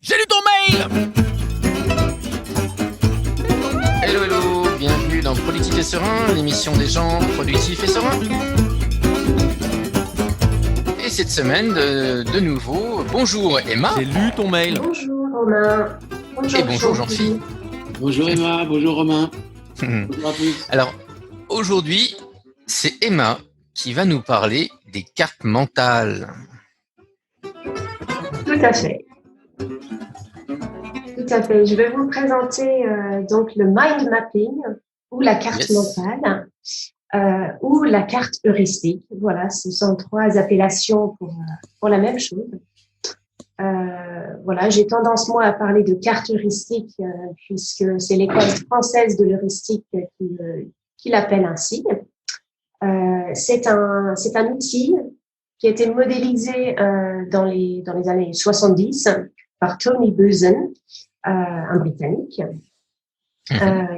J'ai lu ton mail! Hello, hello, bienvenue dans Politique et Serein, l'émission des gens productifs et sereins. Et cette semaine, de nouveau, bonjour Emma. J'ai lu ton mail. Bonjour Romain. Et bonjour Jean-Philippe. Bonjour Emma, bonjour Romain. Bonjour à tous. Alors, aujourd'hui, c'est Emma qui va nous parler des cartes mentales. Tout à fait. Tout à fait. Je vais vous présenter donc le mind mapping ou la carte mentale ou la carte heuristique. Voilà, ce sont trois appellations pour la même chose. Voilà, j'ai tendance moi à parler de carte heuristique puisque c'est l'école française de l'heuristique qui l'appelle ainsi. C'est un outil qui a été modélisé dans les années 70 par Tony Buzan, un Britannique,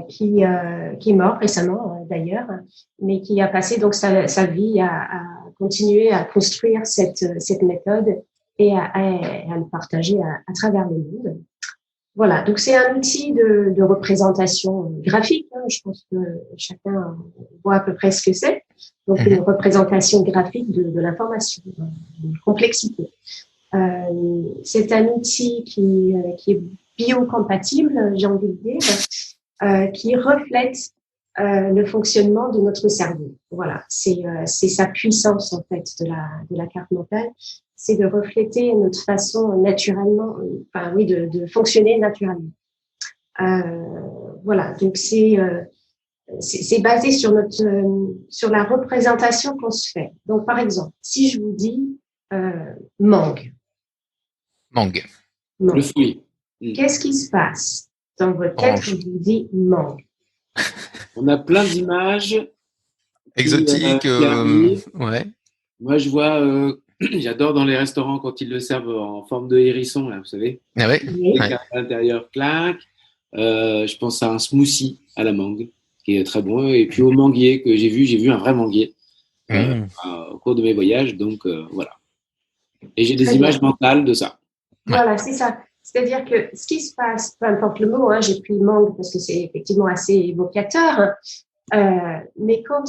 qui est mort récemment d'ailleurs, mais qui a passé donc sa vie à continuer à construire cette méthode et à le partager à travers le monde. Voilà, donc c'est un outil de représentation graphique. Je pense que chacun voit à peu près ce que c'est. Donc une représentation graphique de l'information, de complexité. C'est un outil qui est biocompatible, j'ai envie de dire, qui reflète le fonctionnement de notre cerveau. Voilà, c'est sa puissance en fait de la carte mentale, c'est de refléter notre façon naturellement, de fonctionner naturellement. Voilà, donc c'est basé sur la représentation qu'on se fait. Donc par exemple, si je vous dis mangue. Le fruit. Qu'est-ce qui se passe dans votre tête quand je vous dis mangue? On a plein d'images exotiques. Ouais. Moi, je vois, j'adore dans les restaurants quand ils le servent en forme de hérisson, là, vous savez. Ah ouais. À l'intérieur, claque. Je pense à un smoothie à la mangue, qui est très bon. Et puis au manguier que j'ai vu un vrai manguier au cours de mes voyages. Donc, voilà. Et j'ai des images mentales de ça. Voilà, c'est ça. C'est-à-dire que ce qui se passe, peu importe le mot, j'ai pris mangue parce que c'est effectivement assez évocateur, mais quand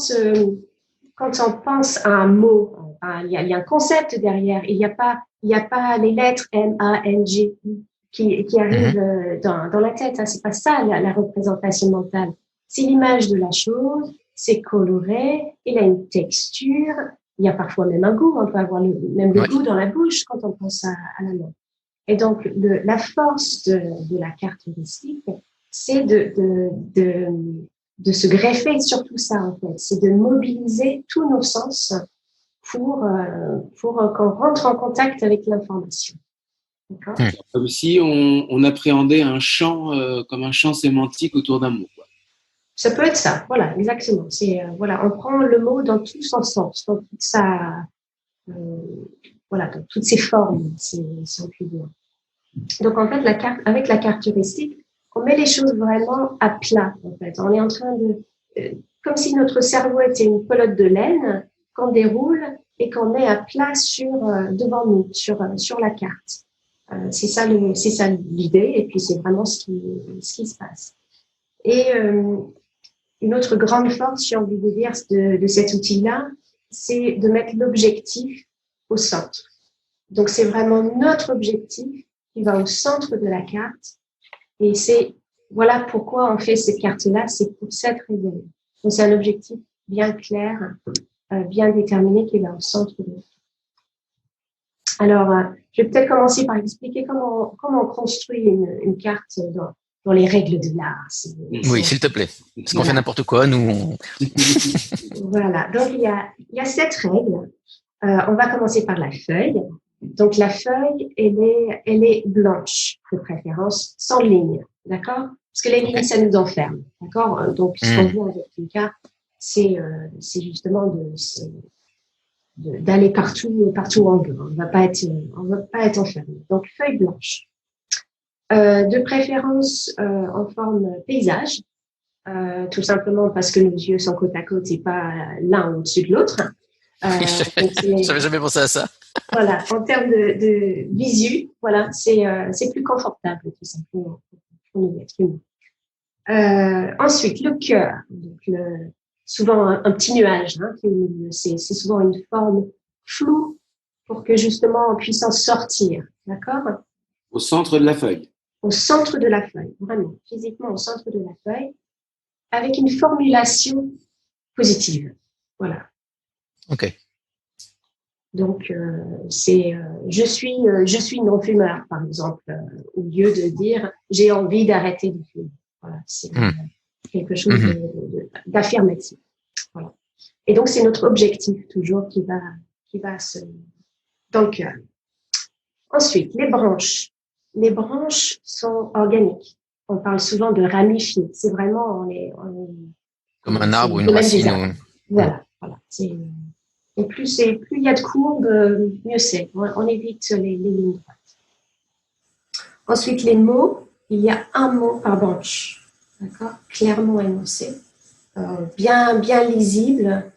on pense à un mot, il y a un concept derrière. Il y a pas les lettres M-A-N-G qui arrivent dans la tête. C'est pas ça la représentation mentale. C'est l'image de la chose, c'est coloré, il a une texture, il y a parfois même un goût. On peut avoir même le goût dans la bouche quand on pense à la langue. Et donc, la force de la carte heuristique, c'est de se greffer sur tout ça, en fait. C'est de mobiliser tous nos sens pour qu'on rentre en contact avec l'information. D'accord ? Comme si on appréhendait un champ, comme un champ sémantique autour d'un mot, quoi. Ça peut être ça, voilà, exactement. On prend le mot dans tout son sens, dans toute dans toutes ses formes, si on peut dire. Donc, en fait, avec la carte heuristique, on met les choses vraiment à plat, en fait. On est en train comme si notre cerveau était une pelote de laine qu'on déroule et qu'on met à plat devant nous, sur la carte. C'est ça l'idée, et puis c'est vraiment ce qui se passe. Et une autre grande force, j'ai envie de dire, de cet outil-là, c'est de mettre l'objectif au centre. Donc, c'est vraiment notre objectif qui va au centre de la carte. Et voilà pourquoi on fait cette carte-là, c'est pour cette raison. Donc, c'est un objectif bien clair, bien déterminé qui va au centre de la carte. Alors, je vais peut-être commencer par expliquer comment on construit une carte dans les règles de l'art. Oui, s'il te plaît. Parce qu'on fait n'importe quoi, nous. Voilà. Donc, il y a 7 règles. On va commencer par la feuille. Donc, la feuille, elle est blanche, de préférence, sans ligne. D'accord? Parce que les lignes, ça nous enferme. D'accord? Donc, ce qu'on veut avec une carte, c'est justement d'aller partout en bleu. On va pas être enfermé. Donc, feuille blanche. De préférence en forme paysage, tout simplement parce que nos yeux sont côte à côte et pas l'un au-dessus de l'autre. Je n'avais jamais pensé à ça. Voilà, en termes de visu, voilà, c'est plus confortable tout simplement pour nous êtres humains. Ensuite, le cœur, donc souvent un petit nuage, hein, c'est souvent une forme floue pour que justement on puisse en sortir, d'accord? Au centre de la feuille. Au centre de la feuille, vraiment, physiquement au centre de la feuille, avec une formulation positive, voilà. Ok. Donc, je suis non-fumeur, par exemple, au lieu de dire j'ai envie d'arrêter de fumer. Voilà, c'est quelque chose d'affirmatif. Voilà. Et donc, c'est notre objectif toujours qui va dans le cœur. Ensuite, les branches. Les branches sont organiques. On parle souvent de ramifier. C'est vraiment, Comme un arbre ou une racine. Voilà. Et plus il y a de courbes, mieux c'est. On évite les lignes droites. Ensuite, les mots. Il y a un mot par branche. D'accord? Clairement énoncé. Bien lisible.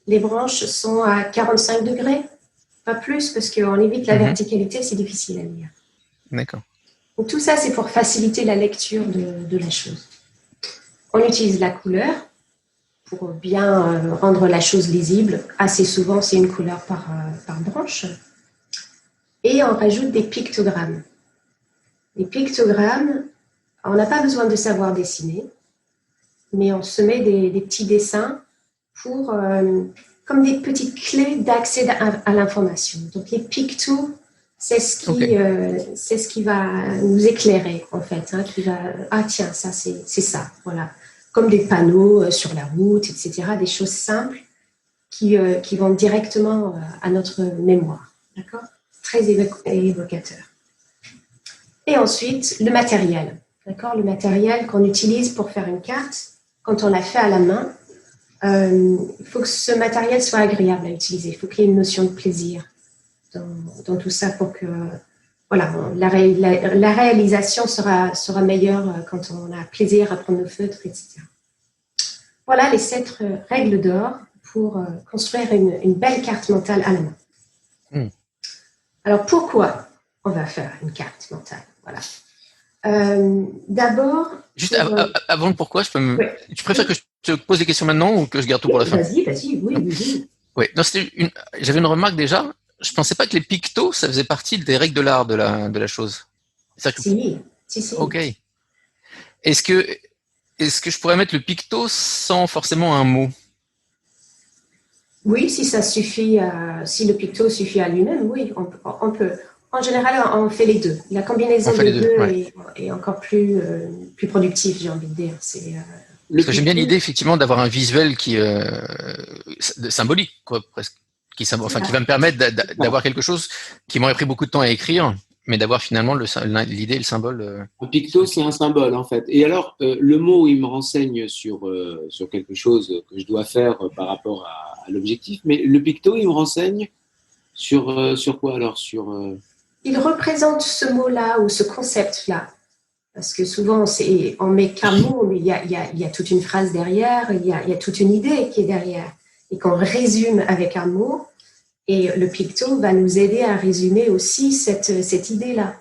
Les branches sont à 45 degrés. Pas plus, parce qu'on évite la verticalité, c'est difficile à lire. D'accord. Donc, tout ça, c'est pour faciliter la lecture de la chose. On utilise la couleur pour bien rendre la chose lisible. Assez souvent, c'est une couleur par branche. Et on rajoute des pictogrammes. Les pictogrammes, on n'a pas besoin de savoir dessiner, mais on se met des petits dessins pour, comme des petites clés d'accès à l'information. Donc, les pictos, c'est ce qui va nous éclairer, en fait. Hein, qui va, tiens, ça, c'est ça, voilà. Comme des panneaux sur la route, etc. Des choses simples qui vont directement à notre mémoire. D'accord? Très évocateur. Et ensuite, le matériel. D'accord? Le matériel qu'on utilise pour faire une carte, quand on la fait à la main, il faut que ce matériel soit agréable à utiliser. Il faut qu'il y ait une notion de plaisir dans tout ça pour que voilà, la réalisation sera meilleure quand on a plaisir à prendre nos feutres, etc. Voilà les 7 règles d'or pour construire une belle carte mentale à la main. Alors, pourquoi on va faire une carte mentale? Voilà. D'abord... Juste avant le pourquoi, tu préfères que je te pose des questions maintenant ou que je garde tout pour la fin? Vas-y, oui. Oui, j'avais une remarque déjà. Je ne pensais pas que les pictos, ça faisait partie des règles de l'art de la chose. Si. Ok. Est-ce que je pourrais mettre le picto sans forcément un mot? Oui, si ça suffit, si le picto suffit à lui-même, oui, on peut. En général, on fait les deux. La combinaison des deux est encore plus productive, j'ai envie de dire. Parce que j'aime bien l'idée, effectivement, d'avoir un visuel qui symbolique, quoi, presque. Qui va me permettre d'avoir quelque chose qui m'aurait pris beaucoup de temps à écrire, mais d'avoir finalement l'idée, le symbole. Un picto, c'est un symbole, en fait. Et alors, le mot, il me renseigne sur quelque chose que je dois faire par rapport à l'objectif, mais le picto, il me renseigne sur quoi alors? Il représente ce mot-là ou ce concept-là. Parce que souvent, on met qu'un mot, mais il y a toute une phrase derrière, il y a toute une idée qui est derrière. Et qu'on résume avec un mot, et le picto va nous aider à résumer aussi cette idée-là.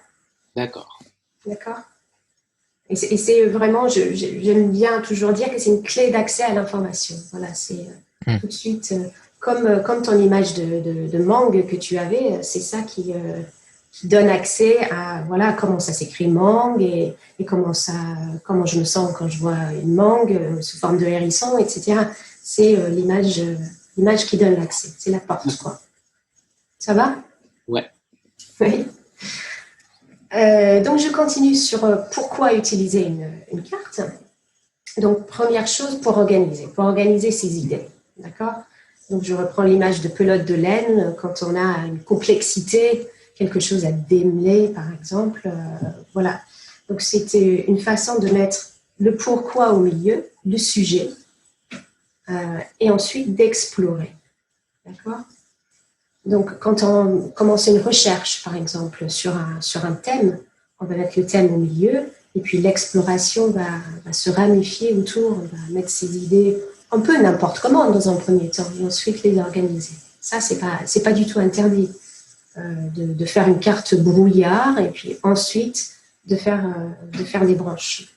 D'accord. Et c'est vraiment, j'aime bien toujours dire que c'est une clé d'accès à l'information. Voilà, c'est tout de suite, comme ton image de mangue que tu avais, c'est ça qui donne accès à voilà comment ça s'écrit mangue et comment je me sens quand je vois une mangue sous forme de hérisson, etc. C'est l'image qui donne l'accès. C'est la porte, quoi. Ça va? Ouais. Oui. Donc, je continue sur pourquoi utiliser une carte. Donc, première chose, pour organiser ses idées. D'accord? Donc, je reprends l'image de pelote de laine. Quand on a une complexité, quelque chose à démêler, par exemple. Voilà. Donc, c'était une façon de mettre le pourquoi au milieu, le sujet, et ensuite d'explorer. D'accord? Donc, quand on commence une recherche, par exemple, sur un thème, on va mettre le thème au milieu, et puis l'exploration va se ramifier autour, on va mettre ses idées un peu n'importe comment dans un premier temps, et ensuite les organiser. Ça, c'est pas du tout interdit de faire une carte brouillard et puis ensuite de faire des branches.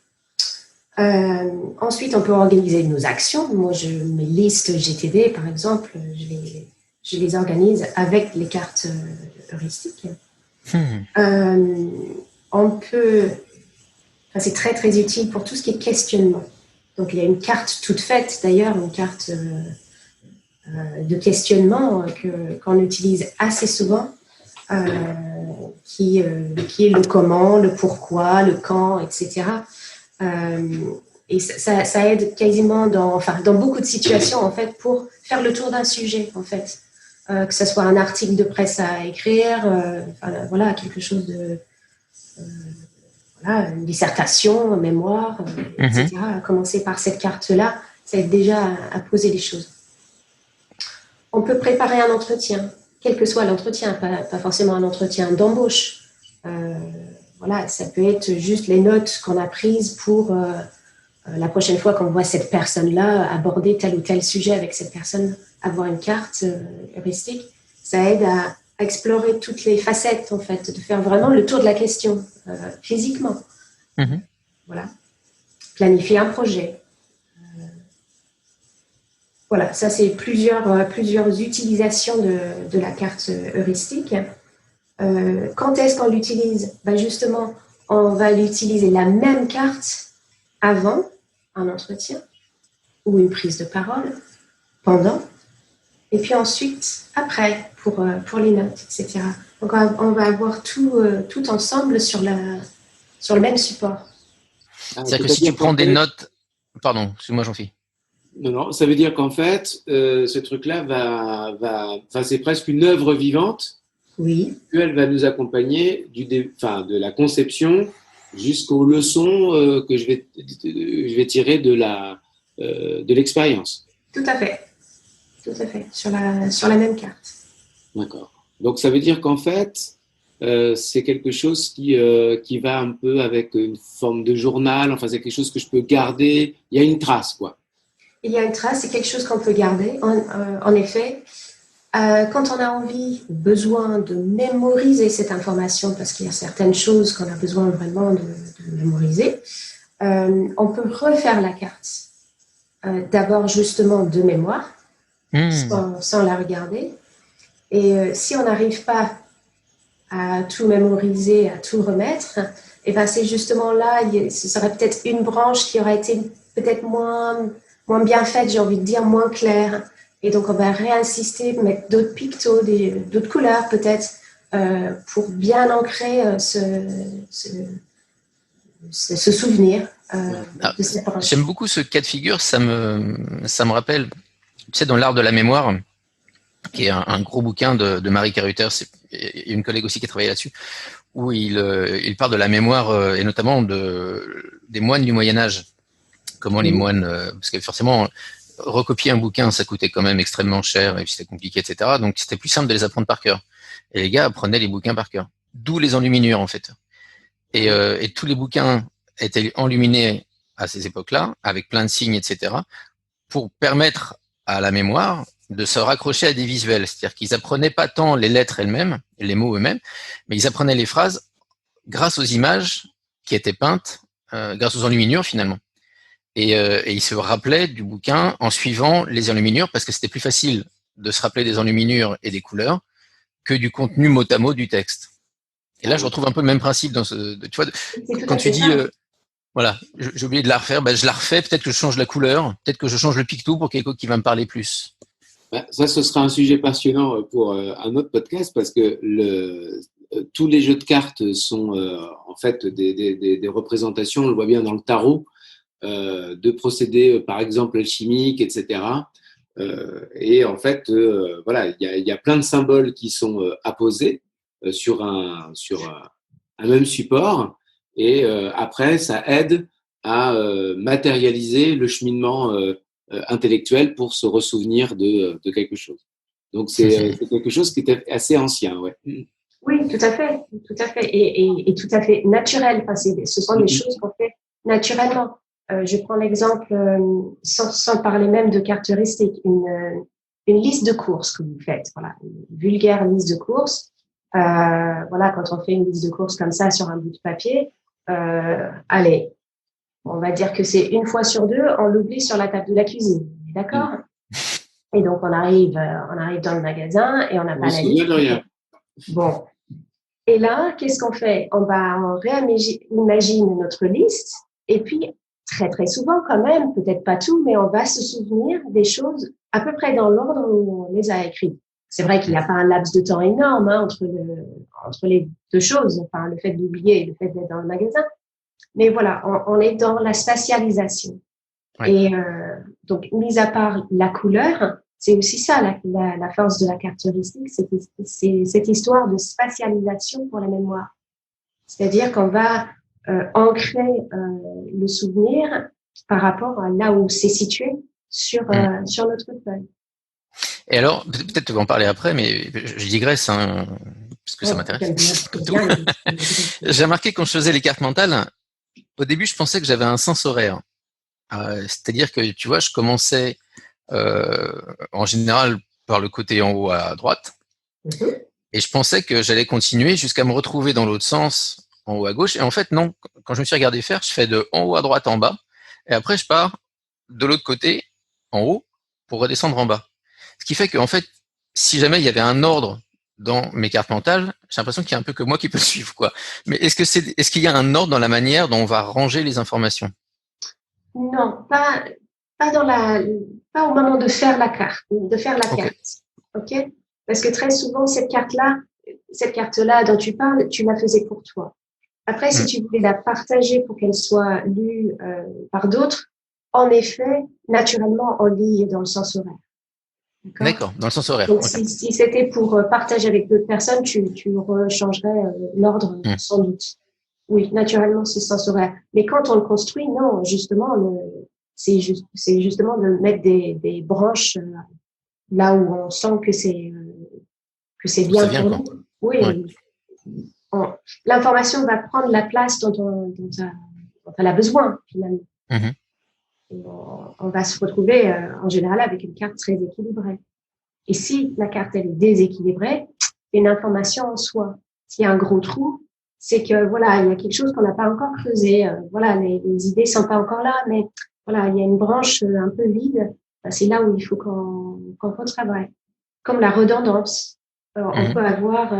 Ensuite, on peut organiser nos actions. Moi, mes listes GTD, par exemple, je les organise avec les cartes heuristiques. C'est très, très utile pour tout ce qui est questionnement. Donc, il y a une carte toute faite, d'ailleurs, une carte de questionnement qu'on utilise assez souvent, qui est le comment, le pourquoi, le quand, etc. Et ça aide quasiment dans beaucoup de situations, en fait, pour faire le tour d'un sujet, en fait. Que ce soit un article de presse à écrire, quelque chose de... une dissertation, un mémoire, etc. À commencer par cette carte-là, ça aide déjà à poser les choses. On peut préparer un entretien, quel que soit l'entretien, pas forcément un entretien d'embauche. Ça peut être juste les notes qu'on a prises pour la prochaine fois qu'on voit cette personne-là aborder tel ou tel sujet avec cette personne, avoir une carte heuristique. Ça aide à explorer toutes les facettes, en fait, de faire vraiment le tour de la question physiquement. Planifier un projet. Ça, c'est plusieurs utilisations de la carte heuristique. Quand est-ce qu'on l'utilise? Justement, on va l'utiliser la même carte avant un entretien ou une prise de parole, pendant, et puis ensuite, après, pour les notes, etc. Donc, on va avoir tout ensemble sur le même support. C'est-à-dire que si tu prends des notes... Pardon, excuse-moi, Jean-Philippe. Non, ça veut dire qu'en fait, ce truc-là c'est presque une œuvre vivante. Oui. Elle va nous accompagner de la conception jusqu'aux leçons que je vais tirer de l'expérience. Tout à fait, sur la même carte. D'accord. Donc ça veut dire qu'en fait, c'est quelque chose qui va un peu avec une forme de journal. Enfin, c'est quelque chose que je peux garder. Il y a une trace, quoi. Il y a une trace, c'est quelque chose qu'on peut garder. En effet, quand on a envie, besoin de mémoriser cette information, parce qu'il y a certaines choses qu'on a besoin vraiment de mémoriser, on peut refaire la carte. D'abord, justement, de mémoire, sans la regarder. Et si on n'arrive pas à tout mémoriser, à tout remettre, c'est justement là, ce serait peut-être une branche qui aurait été peut-être moins bien faite, j'ai envie de dire, moins claire. Et donc, on va réinsister, mettre d'autres pictos, d'autres couleurs peut-être, pour bien ancrer ce souvenir de cette branche. J'aime beaucoup ce cas de figure, ça me rappelle, tu sais, dans l'art de la mémoire, qui est un gros bouquin de Marie Carruthers, et une collègue aussi qui a travaillé là-dessus, où il parle de la mémoire, et notamment des moines du Moyen-Âge. Comment les moines, parce que forcément, recopier un bouquin, ça coûtait quand même extrêmement cher, et puis c'était compliqué, etc. Donc c'était plus simple de les apprendre par cœur. Et les gars apprenaient les bouquins par cœur. D'où les enluminures, en fait. Et tous les bouquins étaient enluminés à ces époques-là, avec plein de signes, etc., pour permettre à la mémoire de se raccrocher à des visuels. C'est-à-dire qu'ils apprenaient pas tant les lettres elles-mêmes, les mots eux-mêmes, mais ils apprenaient les phrases grâce aux images qui étaient peintes, grâce aux enluminures, finalement. Et ils se rappelaient du bouquin en suivant les enluminures, parce que c'était plus facile de se rappeler des enluminures et des couleurs que du contenu mot à mot du texte. Et là, je retrouve un peu le même principe dans tu vois, quand tu dis, j'ai oublié de la refaire, je la refais, peut-être que je change la couleur, peut-être que je change le picto pour quelqu'un qui va me parler plus. Ça, ce sera un sujet passionnant pour un autre podcast, parce que tous les jeux de cartes sont en fait des représentations, on le voit bien dans le tarot, de procédés, par exemple, alchimiques, etc. Et en fait, il y a plein de symboles qui sont apposés sur un même support, et après, ça aide à matérialiser le cheminement intellectuel pour se ressouvenir de quelque chose. Donc, c'est quelque chose qui était assez ancien, ouais. Oui, tout à fait, et tout à fait naturel. Ce sont des choses qu'on fait naturellement. Je prends l'exemple, sans parler même de carte heuristique, une liste de courses que vous faites. Voilà, une vulgaire liste de courses. Voilà, quand on fait une liste de courses comme ça sur un bout de papier, allez, on va dire que c'est une fois sur deux, on l'oublie sur la table de la cuisine. D'accord? Et donc, on arrive dans le magasin et on n'a pas la liste. Bon. Et là, qu'est-ce qu'on fait? On réimagine notre liste et puis, très, très souvent quand même, peut-être pas tout, mais on va se souvenir des choses à peu près dans l'ordre où on les a écrites. C'est vrai qu'il n'y a pas un laps de temps énorme entre les deux choses, enfin, le fait d'oublier et le fait d'être dans le magasin. Mais voilà, on est dans la spatialisation. Ouais. Et donc, mis à part la couleur, c'est aussi ça la force de la carte heuristique, c'est cette histoire de spatialisation pour la mémoire. C'est-à-dire qu'on va ancrer le souvenir par rapport à là où c'est situé sur notre feuille. Et alors, peut-être tu vas en parler après, mais je digresse, hein, parce que ça m'intéresse. J'ai remarqué quand je faisais les cartes mentales, au début, je pensais que j'avais un sens horaire. C'est-à-dire que, tu vois, je commençais en général par le côté en haut à droite, et je pensais que j'allais continuer jusqu'à me retrouver dans l'autre sens, en haut à gauche. Et en fait, non. Quand je me suis regardé faire, je fais de en haut à droite en bas, et après, je pars de l'autre côté, en haut, pour redescendre en bas. Ce qui fait qu'en fait, si jamais il y avait un ordre dans mes cartes mentales, j'ai l'impression qu'il y a un peu que moi qui peux suivre, quoi. Mais est-ce qu'il y a un ordre dans la manière dont on va ranger les informations? Non, pas au moment de faire la carte, ok? Parce que très souvent cette carte-là dont tu parles, tu la faisais pour toi. Après, si tu voulais la partager pour qu'elle soit lue par d'autres, en effet, naturellement, on lit dans le sens horaire. D'accord, dans le sens horaire. Donc, si c'était pour partager avec d'autres personnes, tu rechangerais l'ordre sans doute. Oui, naturellement, c'est sens horaire. Mais quand on le construit, non, justement, c'est justement de mettre des branches là où on sent que c'est bien pour nous. Oui. Ouais. L'information va prendre la place dont elle a besoin, finalement. On va se retrouver en général avec une carte très équilibrée. Et si la carte elle est déséquilibrée, c'est une information en soi. S'il y a un gros trou, c'est que voilà, il y a quelque chose qu'on n'a pas encore creusé. Voilà, les idées sont pas encore là, mais voilà, il y a une branche un peu vide. C'est là où il faut qu'on retravaille. Comme la redondance. On peut avoir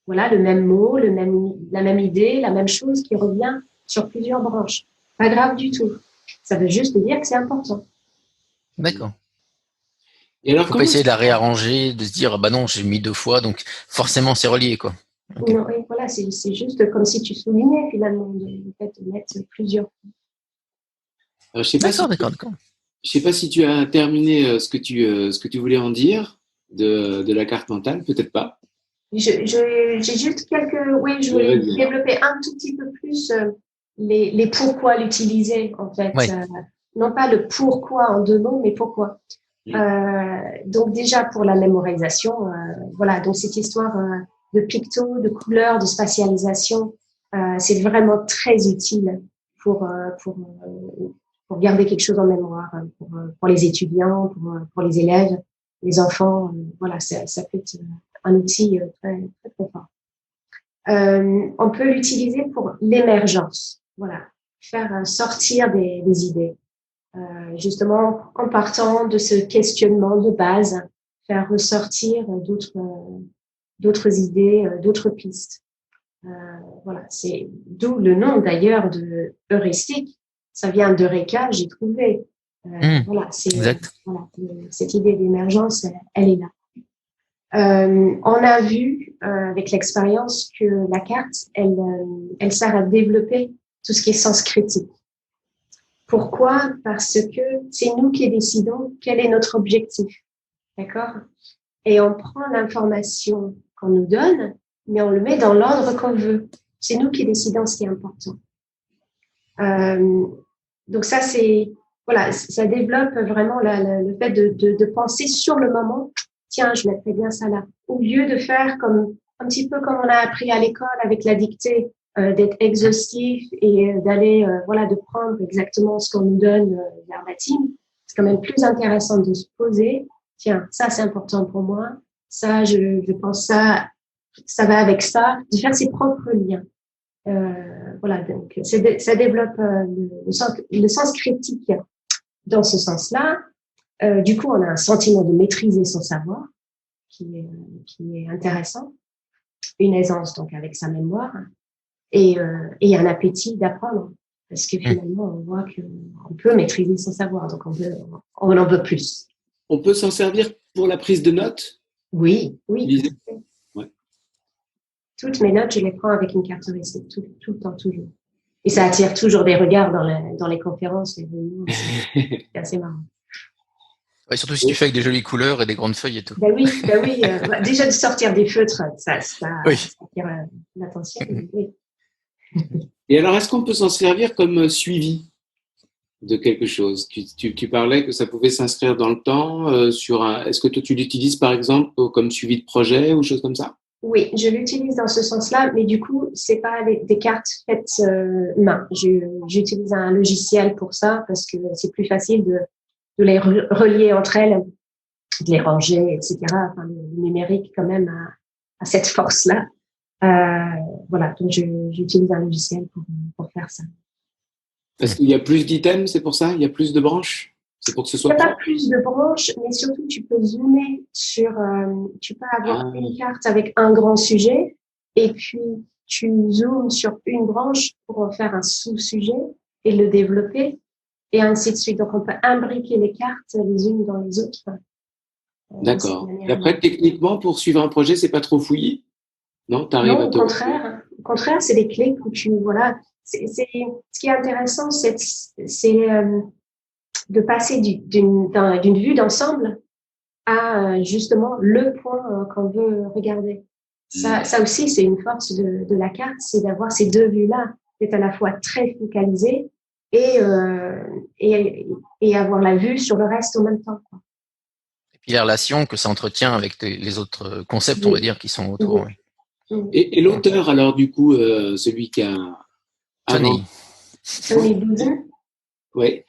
voilà le même mot, la même idée, la même chose qui revient sur plusieurs branches. Pas grave du tout. Ça veut juste dire que c'est important. D'accord. Et alors, faut pas essayer de la réarranger, de se dire bah non, j'ai mis 2 fois, donc forcément c'est relié, quoi. Okay. Non, et voilà, c'est juste comme si tu soulignais finalement le fait de mettre plusieurs. Alors, d'accord. Je sais pas si tu as terminé ce que tu voulais en dire de la carte mentale, peut-être pas. J'ai juste je voulais développer un tout petit peu plus les pourquoi l'utiliser en fait. Ouais. Non pas le pourquoi en 2 mots, mais pourquoi. Donc déjà pour la mémorisation, voilà, donc cette histoire de picto, de couleurs, de spatialisation, c'est vraiment très utile pour garder quelque chose en mémoire, pour les étudiants, pour les élèves, les enfants, voilà, ça peut être un outil très, très, très fort. On peut l'utiliser pour l'émergence, voilà, faire sortir des idées. Justement, en partant de ce questionnement de base, faire ressortir d'autres idées, d'autres pistes. Voilà, c'est d'où le nom d'ailleurs de heuristique. Ça vient d'Eureka, j'ai trouvé. Voilà, voilà, cette idée d'émergence, elle est là. On a vu avec l'expérience que la carte, elle sert à développer tout ce qui est sens critique. Pourquoi? Parce que c'est nous qui décidons quel est notre objectif. D'accord? Et on prend l'information qu'on nous donne, mais on le met dans l'ordre qu'on veut. C'est nous qui décidons ce qui est important. Donc ça, voilà, ça développe vraiment le fait de penser sur le moment. Tiens, je mettrais bien ça là. Au lieu de faire un petit peu comme on a appris à l'école avec la dictée, d'être exhaustif et d'aller voilà, de prendre exactement ce qu'on nous donne verbatim. C'est quand même plus intéressant de se poser tiens, ça c'est important pour moi, ça je pense ça va avec ça, de faire ses propres liens. Voilà, donc ça développe le sens critique dans ce sens-là. Du coup, on a un sentiment de maîtriser son savoir qui est intéressant, une aisance donc avec sa mémoire et un appétit d'apprendre parce que finalement on voit qu'on peut maîtriser son savoir, donc on en veut plus. On peut s'en servir pour la prise de notes? Oui. Ouais. Toutes mes notes, je les prends avec une carte heuristique, tout le temps, toujours. Et ça attire toujours des regards dans les conférences, les réunions. C'est assez marrant. Ouais, surtout si tu fais avec des jolies couleurs et des grandes feuilles et tout. Ben oui. Déjà de sortir des feutres, ça Oui. attire l'attention. Oui. Et alors, est-ce qu'on peut s'en servir comme suivi de quelque chose? Tu parlais que ça pouvait s'inscrire dans le temps est-ce que toi, tu l'utilises par exemple comme suivi de projet ou chose comme ça? Oui, je l'utilise dans ce sens-là, mais du coup, c'est pas des cartes faites main. J'utilise un logiciel pour ça parce que c'est plus facile de les relier entre elles, de les ranger, etc. Enfin, le numérique quand même a cette force-là. Voilà, donc j'utilise un logiciel pour faire ça. Parce qu'il y a plus d'items, c'est pour ça? Il y a plus de branches? C'est pour que ce Il soit n'y a pas plus de branches, mais surtout tu peux zoomer sur, tu peux avoir une carte avec un grand sujet et puis tu zoomes sur une branche pour en faire un sous-sujet et le développer et ainsi de suite. Donc on peut imbriquer les cartes les unes dans les autres. D'accord. Et après, techniquement, pour suivre un projet, c'est pas trop fouillis? Non, t'arrives à au contraire, c'est des clés que voilà. Ce qui est intéressant, c'est de passer d'une vue d'ensemble à justement le point qu'on veut regarder. Ça aussi, c'est une force de la carte, c'est d'avoir ces deux vues-là, d'être à la fois très focalisé et avoir la vue sur le reste en même temps. Et puis les relations que ça entretient avec les autres concepts, on va dire, qui sont autour. Oui. Et l'auteur, alors, du coup, celui qui a... Tony Buzan. Oui.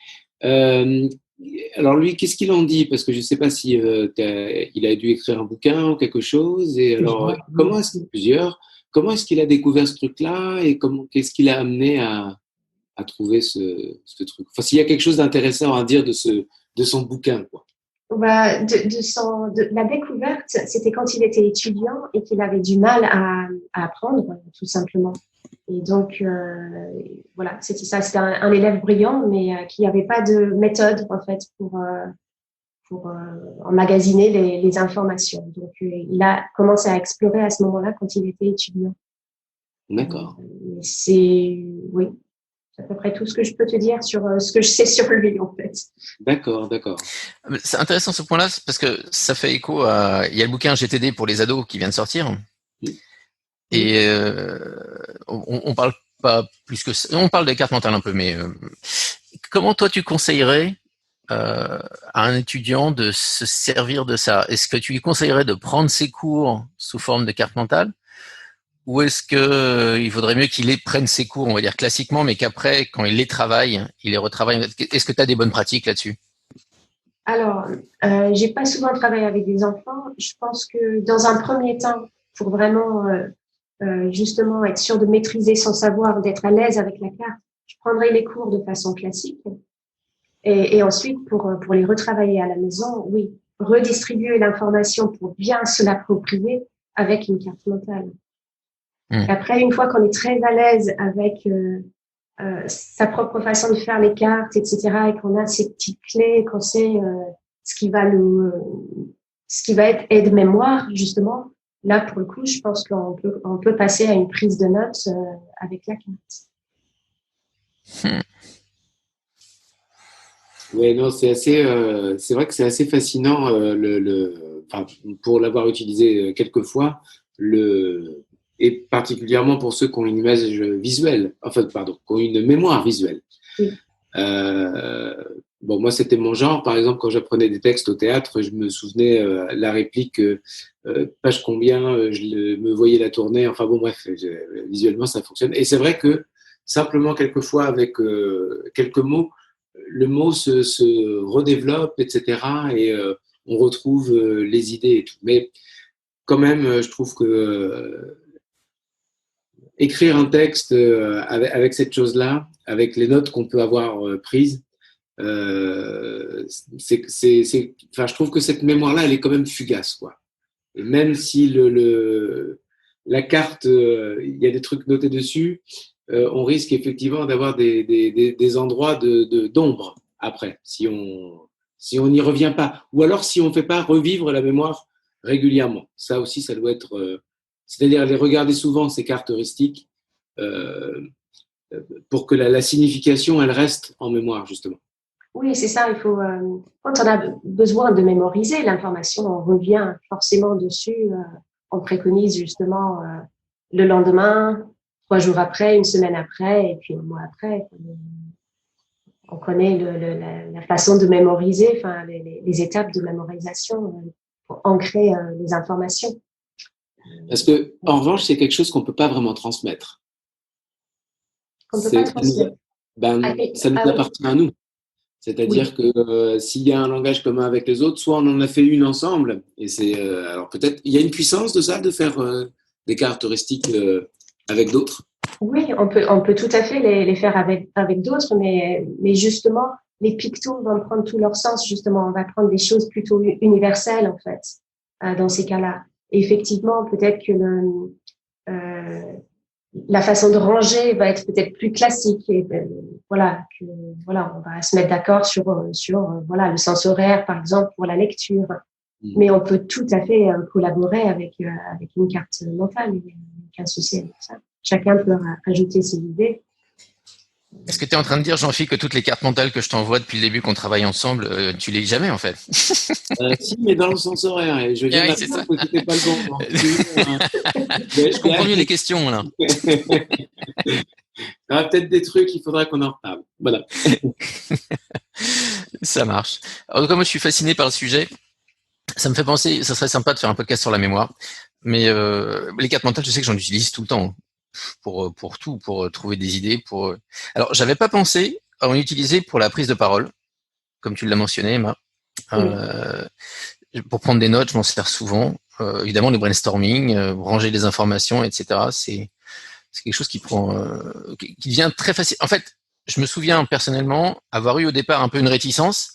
Alors lui, qu'est-ce qu'il en dit? Parce que je ne sais pas si il a dû écrire un bouquin ou quelque chose. Et alors, comment est-ce qu'il a découvert ce truc-là et qu'est-ce qui l'a amené à trouver ce truc? Enfin, s'il y a quelque chose d'intéressant à dire de son bouquin, quoi. La découverte, c'était quand il était étudiant et qu'il avait du mal à apprendre, tout simplement. Et donc, voilà, c'était ça. C'était un élève brillant, mais qui n'avait pas de méthode, en fait, pour emmagasiner les informations. Donc, il a commencé à explorer à ce moment-là quand il était étudiant. D'accord. Oui, c'est à peu près tout ce que je peux te dire sur ce que je sais sur lui, en fait. D'accord. C'est intéressant ce point-là parce que ça fait écho à... Il y a le bouquin GTD pour les ados qui vient de sortir. Et on parle pas plus que ça. On parle des cartes mentales un peu, mais comment toi tu conseillerais à un étudiant de se servir de ça? Est-ce que tu lui conseillerais de prendre ses cours sous forme de carte mentale? Ou est-ce que il vaudrait mieux qu'il prenne ses cours, on va dire classiquement, mais qu'après, quand il les travaille, il les retravaille? Est-ce que tu as des bonnes pratiques là-dessus? Alors, j'ai pas souvent travaillé avec des enfants. Je pense que dans un premier temps, pour vraiment justement être sûr de maîtriser son savoir, d'être à l'aise avec la carte, je prendrai les cours de façon classique. Et ensuite, pour les retravailler à la maison, oui, redistribuer l'information pour bien se l'approprier avec une carte mentale. Après, une fois qu'on est très à l'aise avec sa propre façon de faire les cartes, etc., et qu'on a ces petites clés, qu'on sait ce qui va être aide-mémoire, justement, là, pour le coup, je pense qu'on peut passer à une prise de notes avec la carte. Oui, non, c'est vrai que c'est assez fascinant pour l'avoir utilisé quelques fois, et particulièrement pour ceux qui ont une image visuelle, qui ont une mémoire visuelle. Oui. Bon, moi, c'était mon genre. Par exemple, quand j'apprenais des textes au théâtre, je me souvenais la réplique, page combien, je me voyais la tourner. Enfin bon, bref, visuellement, ça fonctionne. Et c'est vrai que simplement, quelquefois, avec quelques mots, le mot se redéveloppe, etc. Et on retrouve les idées et tout. Mais quand même, je trouve que écrire un texte avec cette chose-là, avec les notes qu'on peut avoir prises, enfin, je trouve que cette mémoire-là, elle est quand même fugace, quoi. Et même si la carte, il y a des trucs notés dessus, on risque effectivement d'avoir des endroits d'ombre après, si on n'y revient pas. Ou alors si on ne fait pas revivre la mémoire régulièrement. Ça aussi, ça doit être... c'est-à-dire les regarder souvent, ces cartes heuristiques, euh, pour que la signification, elle reste en mémoire, justement. Oui, c'est ça. Il faut, quand on a besoin de mémoriser l'information, on revient forcément dessus. On préconise justement le lendemain, 3 jours après, une semaine après, et puis un mois après. On connaît la façon de mémoriser, enfin les étapes de mémorisation pour ancrer les informations. Parce que, en revanche, c'est quelque chose qu'on ne peut pas vraiment transmettre. On ne peut pas transmettre. Ça nous appartient à nous. C'est-à-dire que s'il y a un langage commun avec les autres, soit on en a fait une ensemble, et c'est alors peut-être il y a une puissance de ça, de faire des cartes heuristiques avec d'autres. Oui, on peut tout à fait les faire avec d'autres, mais justement les pictos vont prendre tout leur sens. Justement, on va prendre des choses plutôt universelles en fait dans ces cas-là. Et effectivement, peut-être que la façon de ranger va être peut-être plus classique. Et voilà, on va se mettre d'accord sur voilà le sens horaire par exemple pour la lecture. Mais on peut tout à fait collaborer avec une carte mentale, il n'y a aucun souci avec ça. Chacun peut ajouter ses idées. Est-ce que tu es en train de dire, Jean-Philippe, que toutes les cartes mentales que je t'envoie depuis le début qu'on travaille ensemble, tu les lis jamais en fait? Si, mais dans le sens horaire. Et je viens d'apprendre que c'était pas le bon. Donc, je comprends mieux les questions là. Il y aura peut-être des trucs, il faudra qu'on en reparle. Voilà. Ça marche. En tout cas, moi, je suis fasciné par le sujet. Ça me fait penser, ça serait sympa de faire un podcast sur la mémoire. Mais les cartes mentales, je sais que j'en utilise tout le temps pour tout, pour trouver des idées. Alors, j'avais pas pensé à en utiliser pour la prise de parole, comme tu l'as mentionné, Emma. Pour prendre des notes, je m'en sers souvent. Évidemment, le brainstorming, ranger les informations, etc. C'est quelque chose qui devient très facile. En fait, je me souviens personnellement avoir eu au départ un peu une réticence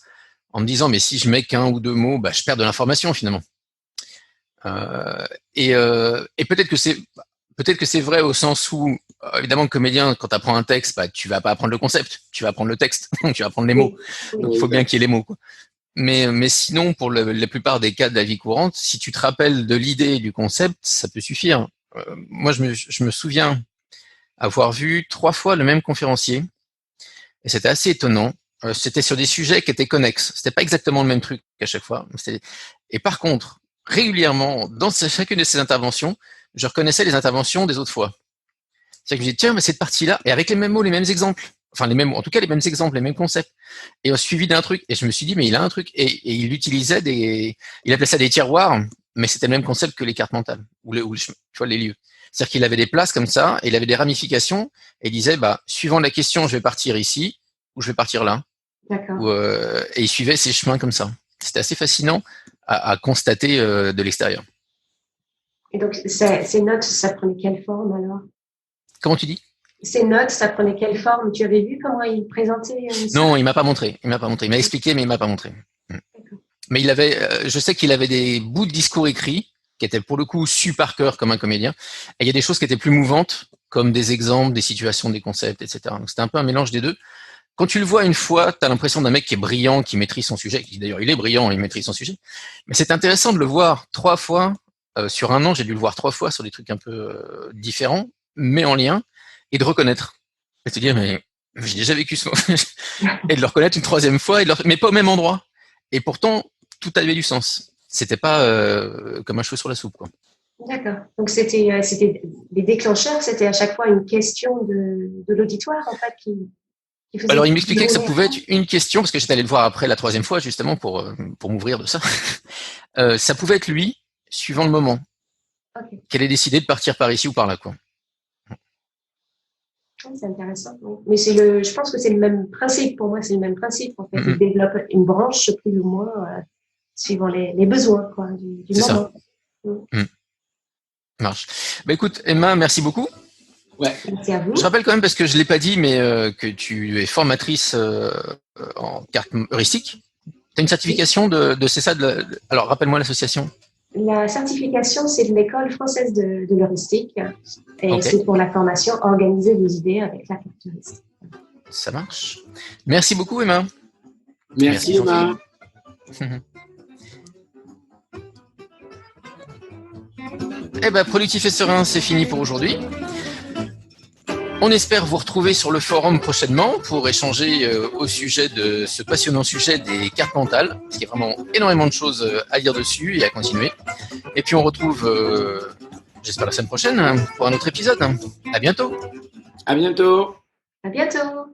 en me disant mais si je mets qu'un ou deux mots, je perds de l'information finalement. Et peut-être que c'est vrai au sens où évidemment comédien, quand tu apprends un texte, tu vas pas apprendre le concept, tu vas apprendre le texte, tu vas apprendre les mots. Donc il faut bien qu'il y ait les mots, quoi. Mais sinon, pour la plupart des cas de la vie courante, si tu te rappelles de l'idée et du concept, ça peut suffire. Moi, je me souviens avoir vu 3 fois le même conférencier, et c'était assez étonnant. C'était sur des sujets qui étaient connexes. C'était pas exactement le même truc à chaque fois. Et par contre, régulièrement, dans chacune de ces interventions, je reconnaissais les interventions des autres fois. C'est-à-dire que je me disais, tiens, mais cette partie-là, et avec les mêmes mots, les mêmes exemples. Enfin, en tout cas, les mêmes exemples, les mêmes concepts. Et suivi d'un truc. Et je me suis dit, mais il a un truc. Et il utilisait il appelait ça des tiroirs, mais c'était le même concept que les cartes mentales, ou tu vois, les lieux. C'est-à-dire qu'il avait des places comme ça, et il avait des ramifications, et il disait, suivant la question, je vais partir ici, ou je vais partir là. D'accord. Et il suivait ces chemins comme ça. C'était assez fascinant à constater de l'extérieur. Et donc, ces notes, ça prenait quelle forme alors? Comment tu dis? Ces notes, ça prenait quelle forme? Tu avais vu comment il présentait ça? Non, il m'a pas montré. Il m'a expliqué, mais il m'a pas montré. Mais je sais qu'il avait des bouts de discours écrits qui étaient pour le coup su par cœur comme un comédien. Et il y a des choses qui étaient plus mouvantes, comme des exemples, des situations, des concepts, etc. Donc c'était un peu un mélange des deux. Quand tu le vois une fois, tu as l'impression d'un mec qui est brillant, qui maîtrise son sujet. D'ailleurs, il est brillant, il maîtrise son sujet. Mais c'est intéressant de le voir 3 fois. Sur un an, j'ai dû le voir 3 fois sur des trucs un peu différents, mais en lien, et de reconnaître. Et de te dire, mais j'ai déjà vécu ça. Et de le reconnaître une 3e fois, mais pas au même endroit. Et pourtant, tout avait du sens. C'était pas comme un cheveu sur la soupe, quoi. D'accord. Donc c'était les déclencheurs, c'était à chaque fois une question de l'auditoire en fait qui faisait. Alors il m'expliquait que ça pouvait être une question parce que j'étais allé le voir après la 3e fois justement pour m'ouvrir de ça. Ça pouvait être lui suivant le moment. Okay. Qu'elle ait décidé de partir par ici ou par là, quoi. C'est intéressant. Mais je pense que c'est le même principe pour moi, c'est le même principe en fait. Il développe une branche plus ou moins suivant les besoins quoi, du C'est moment. ça. Marche. Bah, écoute, Emma, merci beaucoup. Ouais. Merci à vous. Je rappelle quand même, parce que je ne l'ai pas dit, mais que tu es formatrice en carte heuristique. Tu as une certification de c'est ça alors, rappelle-moi l'association. La certification, c'est de l'École française de l'heuristique et Ok. c'est pour la formation Organiser vos idées avec la carte heuristique. Ça marche. Merci beaucoup, Emma. Merci, Emma. Eh ben, Productif et Serein, c'est fini pour aujourd'hui. On espère vous retrouver sur le forum prochainement pour échanger au sujet de ce passionnant sujet des cartes mentales, parce qu'il y a vraiment énormément de choses à dire dessus et à continuer. Et puis on retrouve, j'espère la semaine prochaine, pour un autre épisode. À bientôt. À bientôt. À bientôt.